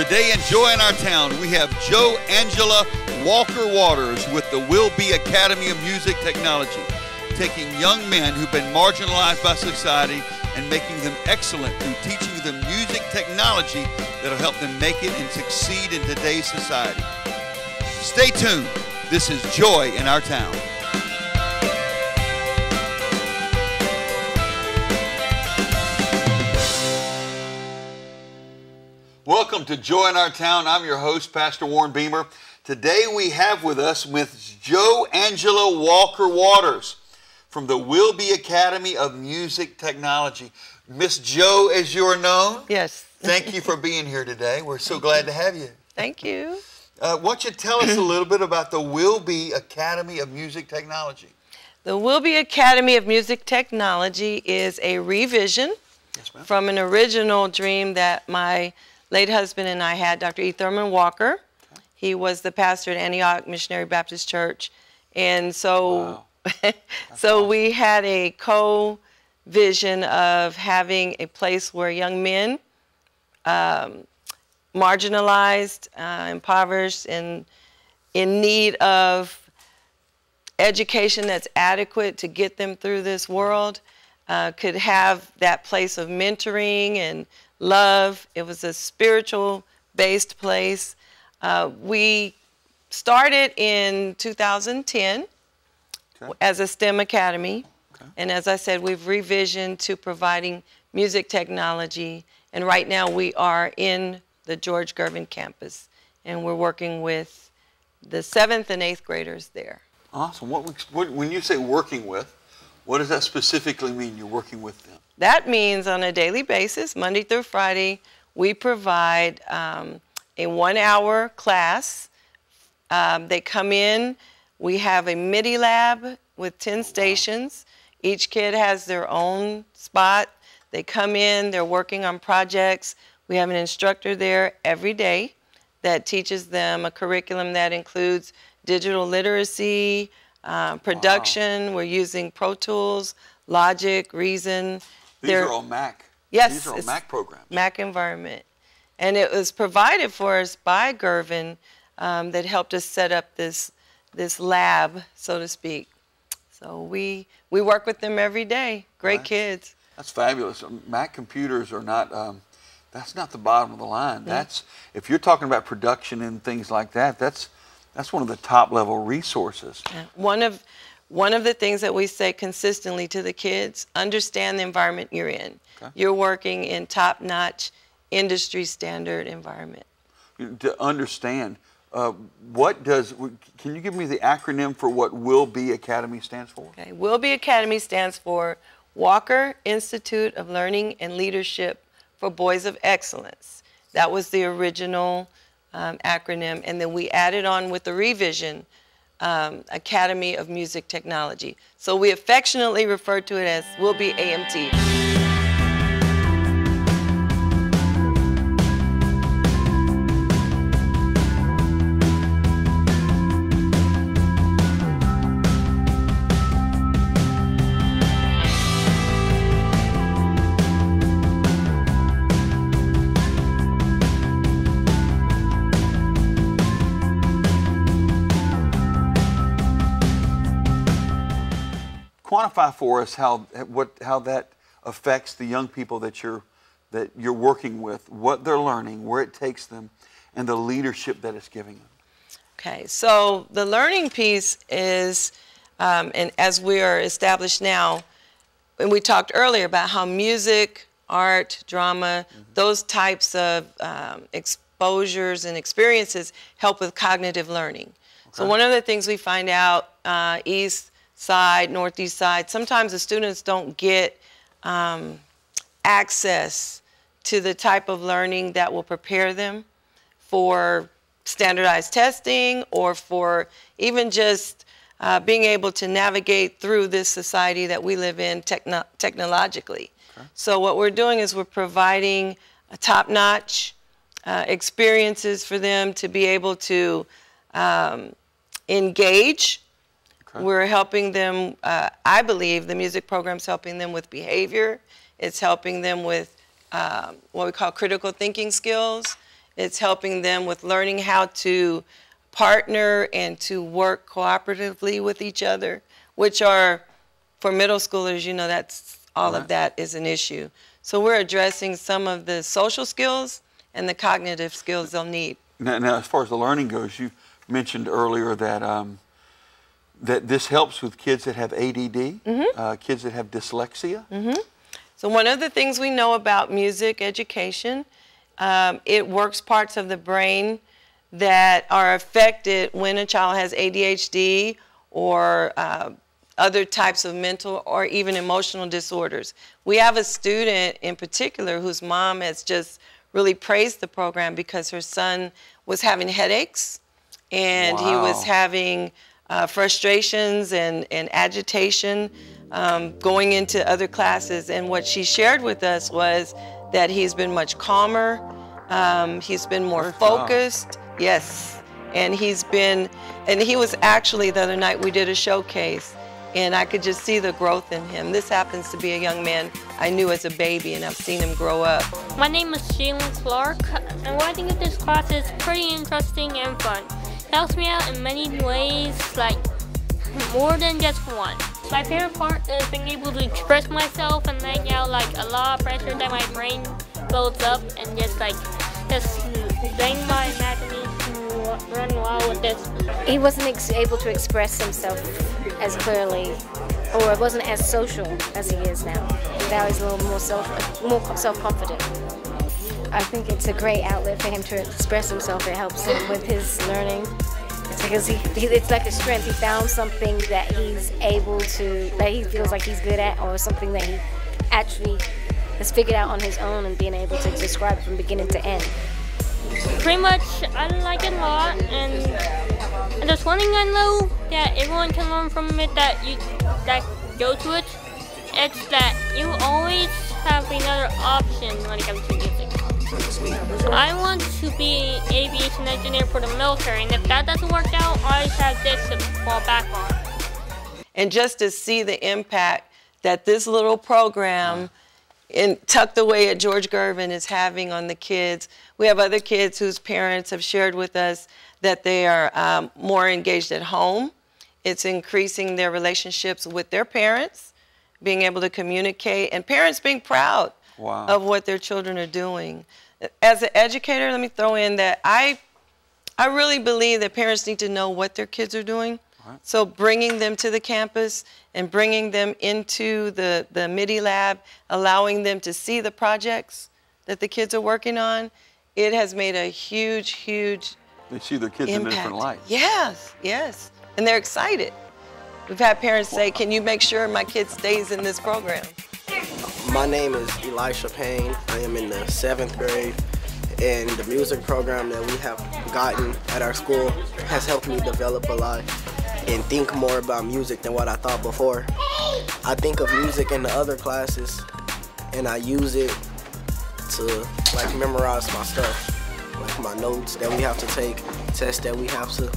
Today in Joy in Our Town, we have Jo Angelia Waters with the Will Be Academy of Music Technology, taking young men who've been marginalized by society and making them excellent through teaching them music technology that'll help them make it and succeed in today's society. Stay tuned. This is Joy in Our Town. Welcome to Joy in Our Town. I'm your host, Pastor Warren Beamer. Today we have with us Miss Jo Angelia Waters from the Will Be Academy of Music Technology. Miss Jo, as you're known. Yes. Thank you for being here today. We're so glad to have you. Thank you. Why don't you tell us a little bit about the Will Be Academy of Music Technology? The Will Be Academy of Music Technology is a revision from an original dream that my late husband and I had, Dr. E. Thurman Walker. Okay. He was the pastor at Antioch Missionary Baptist Church. And so, awesome. We had a co-vision of having a place where young men, marginalized, impoverished, and in need of education that's adequate to get them through this world, could have that place of mentoring and love. It was a spiritual-based place. We started in 2010 as a STEM academy. Okay. And as I said, we've revisioned to providing music technology. And right now we are in the George Gervin campus. And we're working with the 7th and 8th graders there. Awesome. When you say working with, what does that specifically mean, you're working with them? That means on a daily basis, Monday through Friday, we provide a 1-hour class. They come in, we have a MIDI lab with 10 stations. Each kid has their own spot. They come in, they're working on projects. We have an instructor there every day that teaches them a curriculum that includes digital literacy, production. Wow. We're using Pro Tools, Logic, Reason. These are all Mac. Yes. These are all Mac programs. Mac environment. And it was provided for us by Gervin that helped us set up this lab, so to speak. So we work with them every day. Great kids. That's fabulous. Mac computers are not, that's not the bottom of the line. That's, if you're talking about production and things like that, that's one of the top level resources. One of the things that we say consistently to the kids, understand the environment you're in. Okay. You're working in top-notch, industry standard environment. To understand, can you give me the acronym for what Will Be Academy stands for? Okay, Will Be Academy stands for Walker Institute of Learning and Leadership for Boys of Excellence. That was the original acronym, and then we added on with the revision, Academy of Music Technology. So we affectionately refer to it as Will Be AMT. Quantify for us how that affects the young people that you're working with, what they're learning, where it takes them, and the leadership that it's giving them. Okay, so the learning piece is, and as we are established now, and we talked earlier about how music, art, drama, those types of exposures and experiences help with cognitive learning. Okay. So one of the things we find out East side, northeast side, sometimes the students don't get access to the type of learning that will prepare them for standardized testing or for even just being able to navigate through this society that we live in technologically. Okay. So what we're doing is we're providing a top-notch experiences for them to be able to engage. Okay. We're helping them, I believe the music program's helping them with behavior. It's helping them with what we call critical thinking skills. It's helping them with learning how to partner and to work cooperatively with each other, which are, for middle schoolers, you know, that's all of that is an issue. So we're addressing some of the social skills and the cognitive skills they'll need. Now, as far as the learning goes, you mentioned earlier that that this helps with kids that have ADD, kids that have dyslexia. So one of the things we know about music education, it works parts of the brain that are affected when a child has ADHD or other types of mental or even emotional disorders. We have a student in particular whose mom has just really praised the program because her son was having headaches and he was having frustrations and agitation going into other classes. And what she shared with us was that he's been much calmer, he's been more focused. Yes, and he was actually, the other night we did a showcase, and I could just see the growth in him. This happens to be a young man I knew as a baby, and I've seen him grow up. My name is Sholin Clark, and what I think of this class is pretty interesting and fun. It helps me out in many ways, like more than just one. My favorite part is being able to express myself and letting out like a lot of pressure that my brain builds up, and just letting my imagination run wild with this. He wasn't able to express himself as clearly, or wasn't as social as he is now. Now he's a little more self-confident. I think it's a great outlet for him to express himself. It helps him with his learning. It's because it's like a strength. He found something that he's able to, that he feels like he's good at, or something that he actually has figured out on his own and being able to describe from beginning to end. Pretty much, I like it a lot, and there's one thing I know that everyone can learn from it that go to it. It's that you always have another option when it comes to music. I want to be an aviation engineer for the military, and if that doesn't work out, I always have this to fall back on. And just to see the impact that this little program tucked away at George Gervin is having on the kids. We have other kids whose parents have shared with us that they are more engaged at home. It's increasing their relationships with their parents, being able to communicate, and parents being proud of what their children are doing. As an educator, let me throw in that I really believe that parents need to know what their kids are doing. So bringing them to the campus and bringing them into the MIDI lab, allowing them to see the projects that the kids are working on, it has made a huge, huge They see their kids in a different light. Yes, yes. And they're excited. We've had parents say, can you make sure my kid stays in this program? My name is Elisha Payne. I am in the 7th grade. And the music program that we have gotten at our school has helped me develop a lot and think more about music than what I thought before. I think of music in the other classes and I use it to like memorize my stuff, like my notes that we have to take, tests that we have to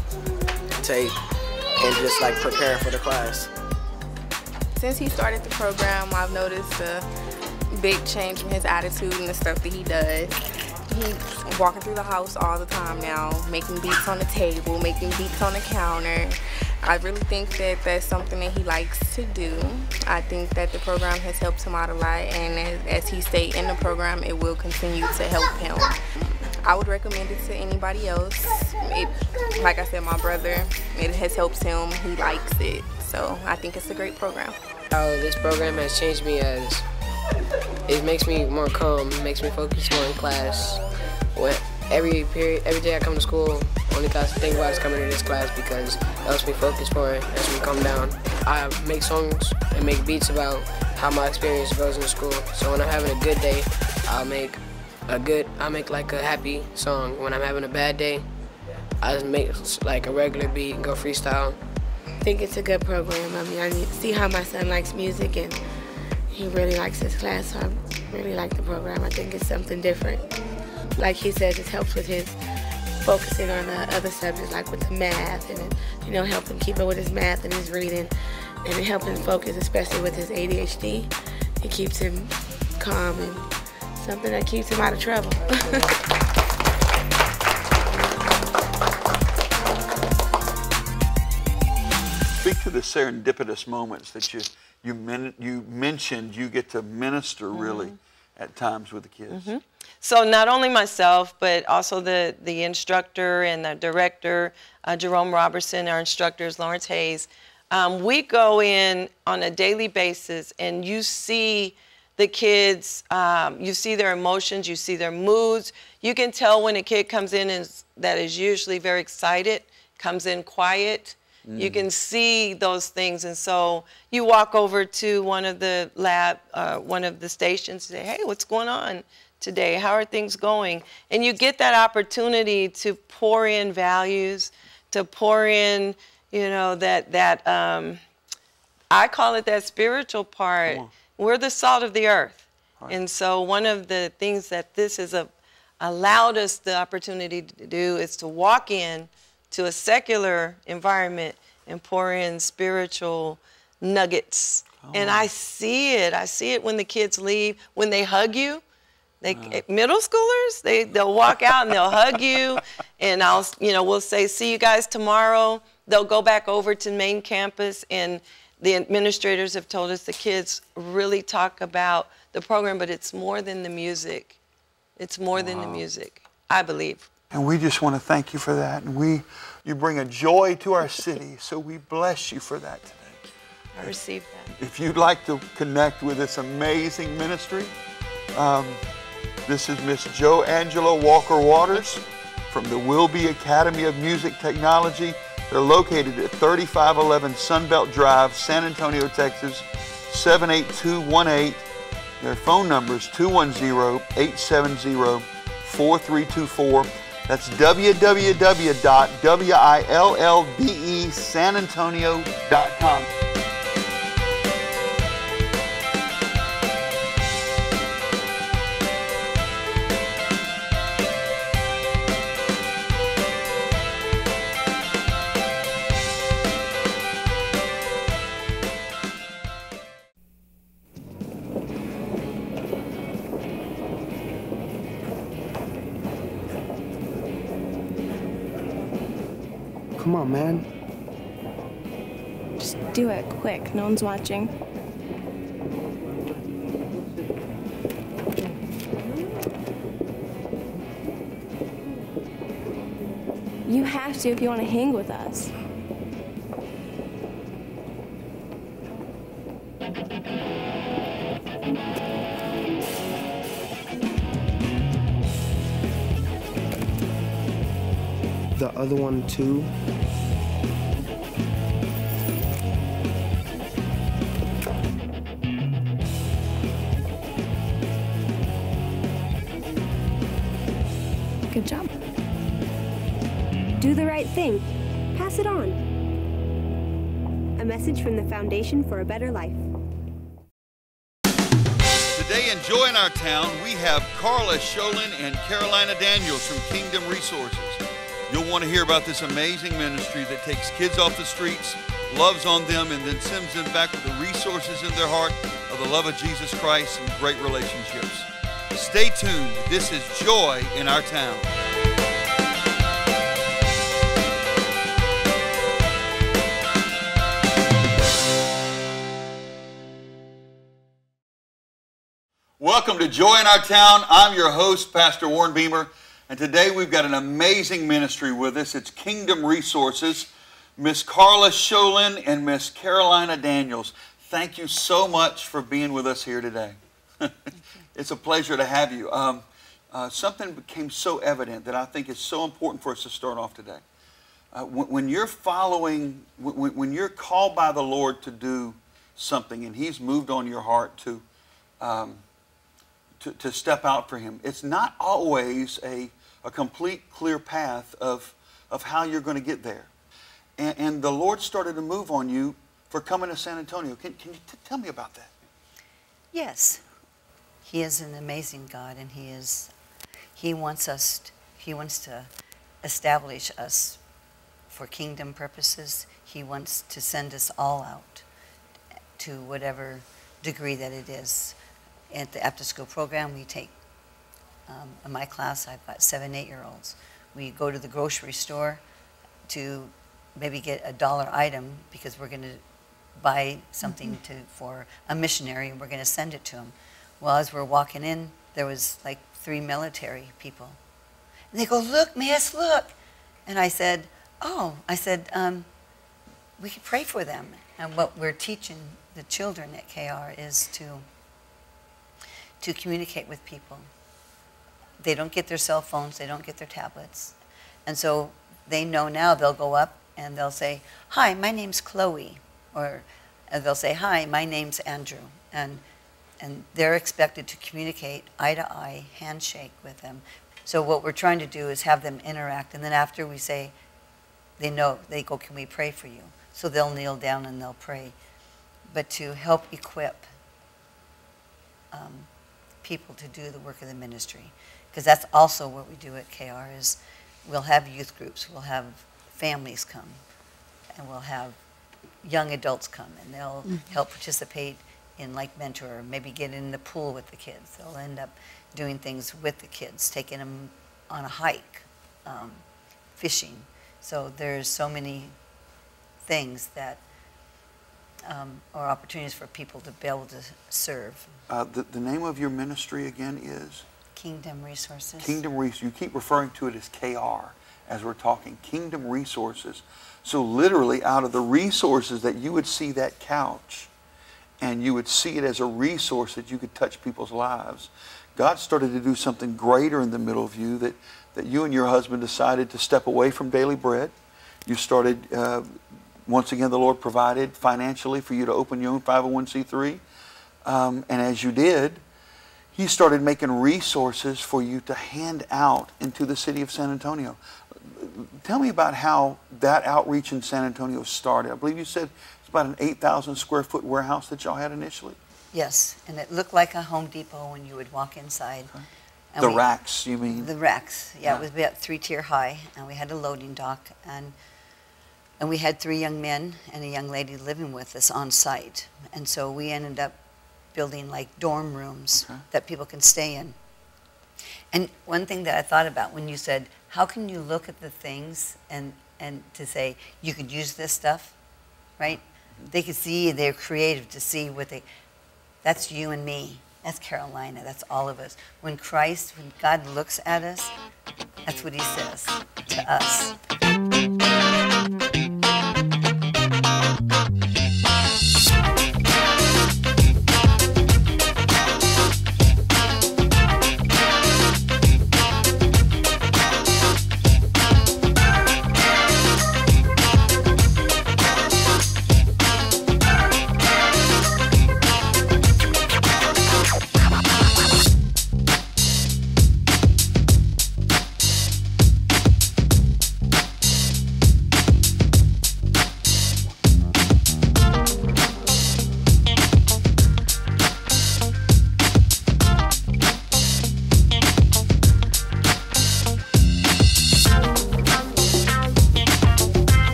take, and just like prepare for the class. Since he started the program, I've noticed a big change in his attitude and the stuff that he does. He's walking through the house all the time now, making beats on the table, making beats on the counter. I really think that that's something that he likes to do. I think that the program has helped him out a lot, and as he stayed in the program, it will continue to help him. I would recommend it to anybody else. Like I said, my brother, it has helped him. He likes it. So I think it's a great program. This program has changed me as it makes me more calm, makes me focus more in class. Every day I come to school, only class I think about is coming to this class because it helps me focus more, helps me calm down. I make songs and make beats about how my experience goes in school. So when I'm having a good day, I'll make like a happy song. When I'm having a bad day, I just make like a regular beat and go freestyle. I think it's a good program. I mean, I see how my son likes music and he really likes this class, so I really like the program. I think it's something different. Like he says, it helps with his focusing on other subjects, like with the math, and help him keep up with his math and his reading, and it helps him focus, especially with his ADHD. It keeps him calm and something that keeps him out of trouble. to the serendipitous moments that you mentioned you get to minister really at times with the kids. So not only myself, but also the instructor and the director, Jerome Robertson, our instructors, Lawrence Hayes. We go in on a daily basis, and you see the kids, you see their emotions, you see their moods. You can tell when a kid comes in that is usually very excited, comes in quiet. You can see those things. And so you walk over to one of the one of the stations and say, hey, what's going on today? How are things going? And you get that opportunity to pour in values, to pour in, you know, I call it that spiritual part. We're the salt of the earth. Right. And so one of the things that this has allowed us the opportunity to do is to walk in to a secular environment and pour in spiritual nuggets. And I see it. I see it when the kids leave, when they hug you. Middle schoolers, they'll walk out and they'll hug you, and we'll say, see you guys tomorrow. They'll go back over to main campus, and the administrators have told us the kids really talk about the program, but it's more than the music. It's more than the music, I believe. And we just want to thank you for that. And you bring a joy to our city, so we bless you for that today. I received that. If you'd like to connect with this amazing ministry, this is Miss Jo Angelia Waters from the Wilby Academy of Music Technology. They're located at 3511 Sunbelt Drive, San Antonio, Texas, 78218. Their phone number is 210-870-4324. That's www.willbesanantonio.com. Come on, man. Just do it quick. No one's watching. You have to if you want to hang with us. The other one too. Good job. Do the right thing. Pass it on. A message from the Foundation for a Better Life. Today in Joy in Our Town, we have Carla, Sholin, and Carolina Daniels from Kingdom Resources. You'll want to hear about this amazing ministry that takes kids off the streets, loves on them, and then sends them back with the resources in their heart of the love of Jesus Christ and great relationships. Stay tuned. This is Joy in Our Town. Welcome to Joy in Our Town. I'm your host, Pastor Warren Beamer, and today we've got an amazing ministry with us. It's Kingdom Resources. Miss Carla Sholin and Miss Carolina Daniels, thank you so much for being with us here today. It's a pleasure to have you. Something became so evident that I think is so important for us to start off today. When you're following, when you're called by the Lord to do something and He's moved on your heart to step out for Him, it's not always a complete, clear path of how you're going to get there. And the Lord started to move on you for coming to San Antonio. Can you tell me about that? Yes. He is an amazing God, and He wants to establish us for kingdom purposes. He wants to send us all out to whatever degree that it is. At the after-school program, we take, in my class, I've got 7 8-year-olds. We go to the grocery store to maybe get a $1 item because we're going to buy something for a missionary and we're going to send it to him. Well, as we're walking in, there was like 3 military people. And they go, "Look, miss, look." And I said, "Oh," I said, "we could pray for them." And what we're teaching the children at KR is to communicate with people. They don't get their cell phones, they don't get their tablets. And so they know now they'll go up and they'll say, "Hi, my name's Chloe." Or they'll say, "Hi, my name's Andrew." And they're expected to communicate eye-to-eye, handshake with them. So what we're trying to do is have them interact. And then after we say, they know, they go, "Can we pray for you?" So they'll kneel down and they'll pray. But to help equip people to do the work of the ministry. Because that's also what we do at KR is we'll have youth groups, we'll have families come, and we'll have young adults come, and they'll help participate in like mentor, or maybe get in the pool with the kids. They'll end up doing things with the kids, taking them on a hike, fishing. So there's so many things that are opportunities for people to be able to serve. The name of your ministry again is? Kingdom Resources. Kingdom Resources. You keep referring to it as KR as we're talking. Kingdom Resources. So literally out of the resources that you would see that couch and you would see it as a resource that you could touch people's lives. God started to do something greater in the middle of you that you and your husband decided to step away from daily bread. You started, once again, the Lord provided financially for you to open your own 501c3. And as you did, He started making resources for you to hand out into the city of San Antonio. Tell me about how that outreach in San Antonio started. I believe you said it's about an 8,000 square foot warehouse that y'all had initially. Yes, and it looked like a Home Depot when you would walk inside. And the racks, you mean? The racks, yeah. It was about 3-tier high, and we had a loading dock, and we had 3 young men and a young lady living with us on site. And so we ended up building like dorm rooms that people can stay in. And one thing that I thought about when you said, how can you look at the things and to say, you could use this stuff, right? They could see, they're creative to see what they, that's you and me. That's Carolina, that's all of us. When God looks at us, that's what He says to us.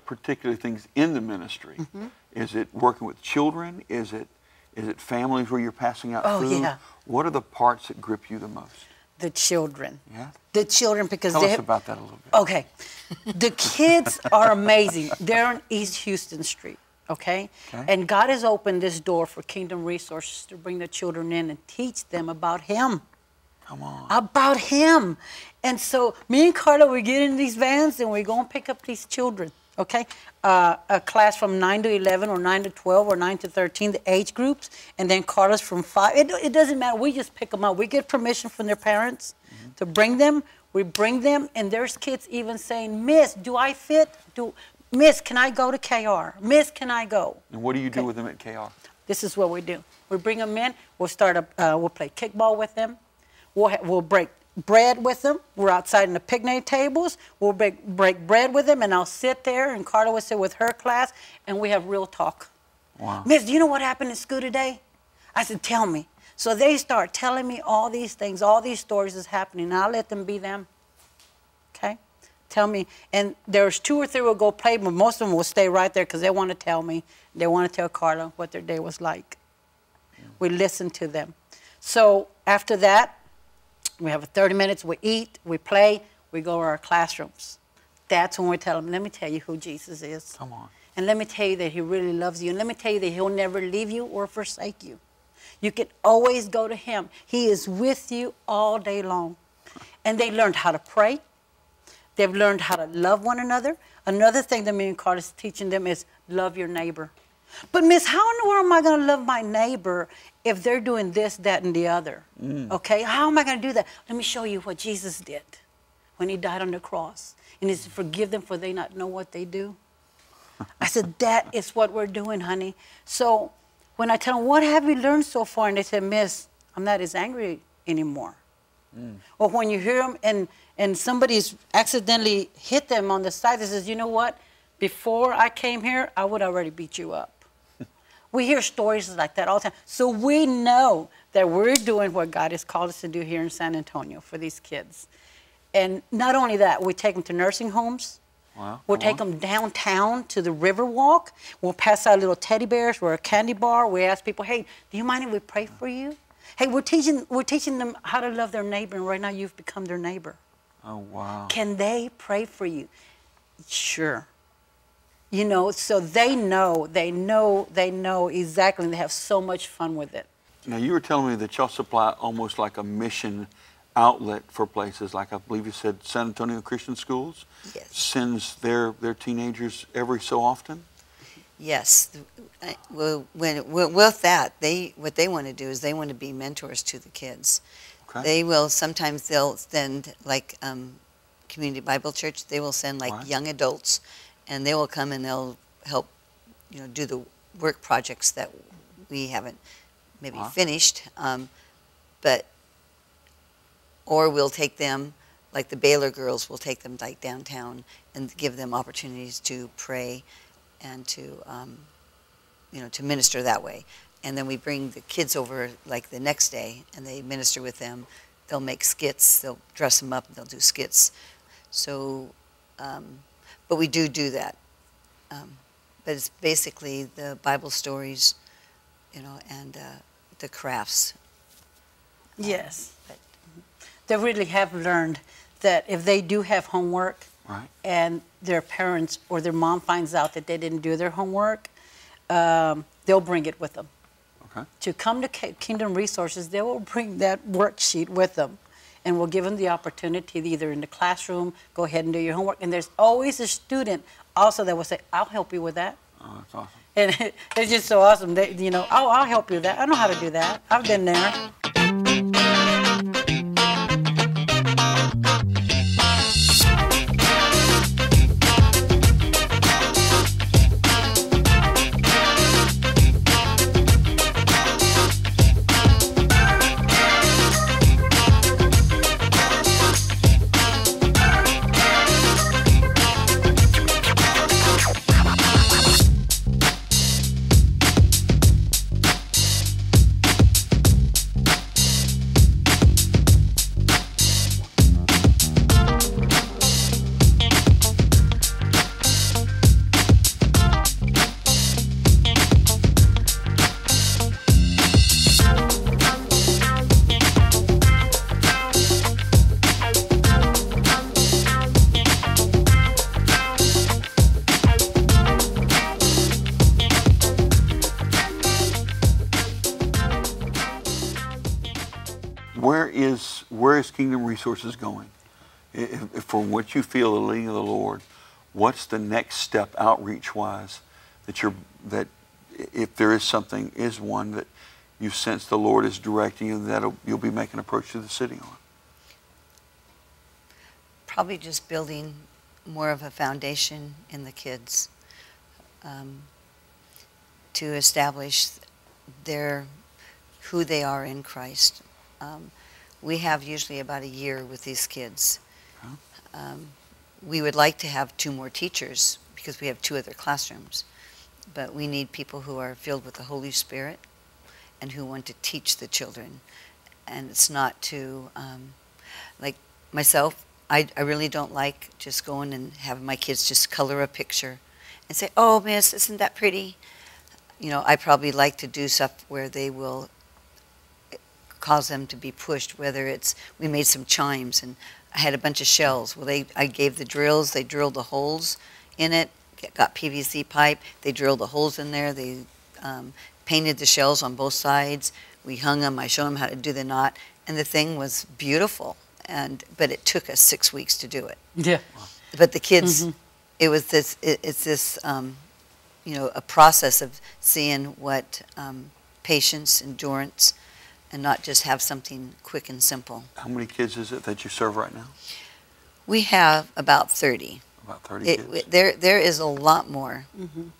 Particular things in the ministry? Is it working with children? Is it families where you're passing out food? Yeah. What are the parts that grip you the most? The children. Yeah? The children, because Tell us about that a little bit. Okay. The kids are amazing. They're on East Houston Street, okay? And God has opened this door for Kingdom Resources to bring the children in and teach them about Him. Come on. About Him. And so me and Carla, we get in these vans and we go and pick up these children. Okay, a class from 9 to 11 or 9 to 12 or 9 to 13, the age groups, and then Carla's from 5. It doesn't matter. We just pick them up. We get permission from their parents to bring them. We bring them, and there's kids even saying, "Miss, do I fit? Miss, can I go to KR? Miss, can I go?" And what do you do with them at KR? This is what we do. We bring them in. We'll we'll play kickball with them. We'll break bread with them. We're outside in the picnic tables. We'll break bread with them, and I'll sit there, and Carla will sit with her class, and we have real talk. Wow. Miss, do you know what happened in school today? I said, tell me. So they start telling me all these things, all these stories is happening, and I'll let them be them. Okay? tell me. And there's 2 or 3 will go play, but most of them will stay right there because they want to tell me. They want to tell Carla what their day was like. We listen to them. So after that, we have 30 minutes, we eat, we play, we go to our classrooms. That's when we tell them, let me tell you who Jesus is. Come on. And let me tell you that he really loves you. And let me tell you that he'll never leave you or forsake you. You can always go to him. He is with you all day long. And they learned how to pray. They've learned how to love one another. Another thing that me and Carla is teaching them is love your neighbor. But Miss, how in the world am I going to love my neighbor if they're doing this, that, and the other? Okay, how am I going to do that? Let me show you what Jesus did when he died on the cross. And he said, forgive them for they not know what they do. I said, that is what we're doing, honey. So when I tell them, what have you learned so far? And they said, Miss, I'm not as angry anymore. Or when you hear them and somebody's accidentally hit them on the side, they says, you know what? Before I came here, I would already beat you up. We hear stories like that all the time. So we know that we're doing what God has called us to do here in San Antonio for these kids. And not only that, we take them to nursing homes. Wow. We'll take them downtown to the river walk. We'll pass out little teddy bears or a candy bar. We ask people, hey, do you mind if we pray for you? Hey, we're teaching them how to love their neighbor, and right now you've become their neighbor. Oh, wow. Can they pray for you? Sure. You know, so they know exactly, and they have so much fun with it. Now, you were telling me that y'all supply almost like a mission outlet for places like, I believe you said San Antonio Christian Schools? Yes. Sends their teenagers every so often? Yes. Well, with that, what they want to do is they want to be mentors to the kids. Okay. They will, sometimes they'll send, like Community Bible Church, they will send like young adults, and they will come and they'll help, do the work projects that we haven't maybe finished. Or we'll take them, like the Baylor girls, we'll take them like downtown and give them opportunities to pray and to, to minister that way. And then we bring the kids over like the next day and they minister with them. They'll make skits, they'll dress them up and they'll do skits. So, but we do that. But it's basically the Bible stories, and the crafts. Yes. They really have learned that if they do have homework and their parents or their mom finds out that they didn't do their homework, they'll bring it with them. Okay. To come to Kingdom Resources, they will bring that worksheet with them. And we'll give them the opportunity to either in the classroom, go ahead and do your homework. And there's always a student also that will say, I'll help you with that. Oh, that's awesome. And it's just so awesome. They, oh, I'll help you with that. I know how to do that. I've been there. Where is Kingdom Resources going? From what you feel the leading of the Lord, what's the next step outreach-wise that if there is one that you sense the Lord is directing you, that you'll be making an approach to the city on? Probably just building more of a foundation in the kids to establish who they are in Christ. We have usually about a year with these kids. We would like to have 2 more teachers because we have 2 other classrooms, but we need people who are filled with the Holy Spirit and who want to teach the children. And it's not to, like myself, I really don't like just going and having my kids just color a picture and say, oh, miss, isn't that pretty? You know, I probably like to do stuff where they will cause them to be pushed, whether it's, we made some chimes and I had a bunch of shells. Well, I gave the drills, they drilled the holes in it, got PVC pipe, they drilled the holes in there, they painted the shells on both sides, we hung them, I showed them how to do the knot, and the thing was beautiful. But it took us 6 weeks to do it. Yeah. But the kids, it was this, it's this, you know, a process of seeing what patience, endurance, and not just have something quick and simple. How many kids is it that you serve right now? We have about 30. About 30 kids? There is a lot more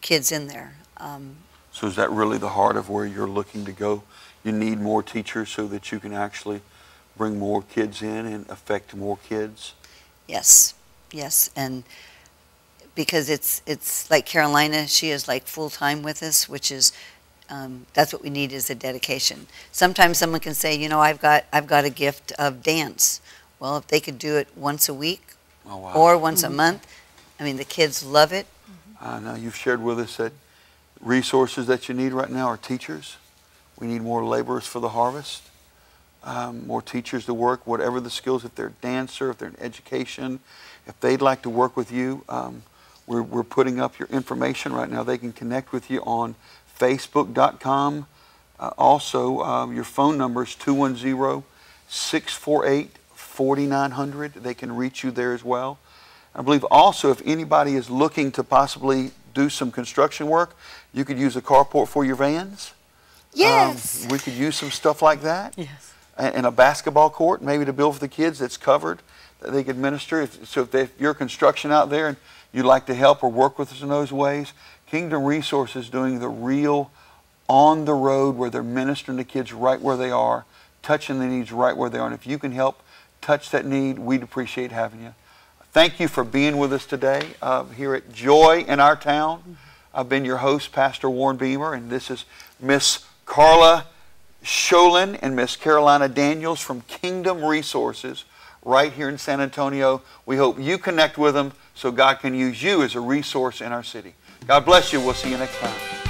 kids in there. So is that really the heart of where you're looking to go? You need more teachers so that you can actually bring more kids in and affect more kids? Yes, yes, and because it's like Carolina, she is like full-time with us, which is, that's what we need, is a dedication. Sometimes someone can say, you know, I've got a gift of dance. Well, if they could do it once a week or once a month, I mean, the kids love it. I know you've shared with us that resources that you need right now are teachers. We need more laborers for the harvest. More teachers to work, whatever the skills, if they're a dancer, if they're in education, if they'd like to work with you, we're putting up your information right now. They can connect with you on Facebook.com. Also, your phone number is 210-648-4900. They can reach you there as well. I believe also if anybody is looking to possibly do some construction work, you could use a carport for your vans. Yes. We could use some stuff like that. Yes. And a basketball court, maybe to build for the kids that's covered, that they could minister. So if you're construction out there and you'd like to help or work with us in those ways, Kingdom Resources doing the real on the road where they're ministering to kids right where they are, touching the needs right where they are. And if you can help touch that need, we'd appreciate having you. Thank you for being with us today here at Joy in Our Town. I've been your host, Pastor Warren Beamer, and this is Miss Carla Sholin and Miss Carolina Daniels from Kingdom Resources right here in San Antonio. We hope you connect with them so God can use you as a resource in our city. God bless you. We'll see you next time.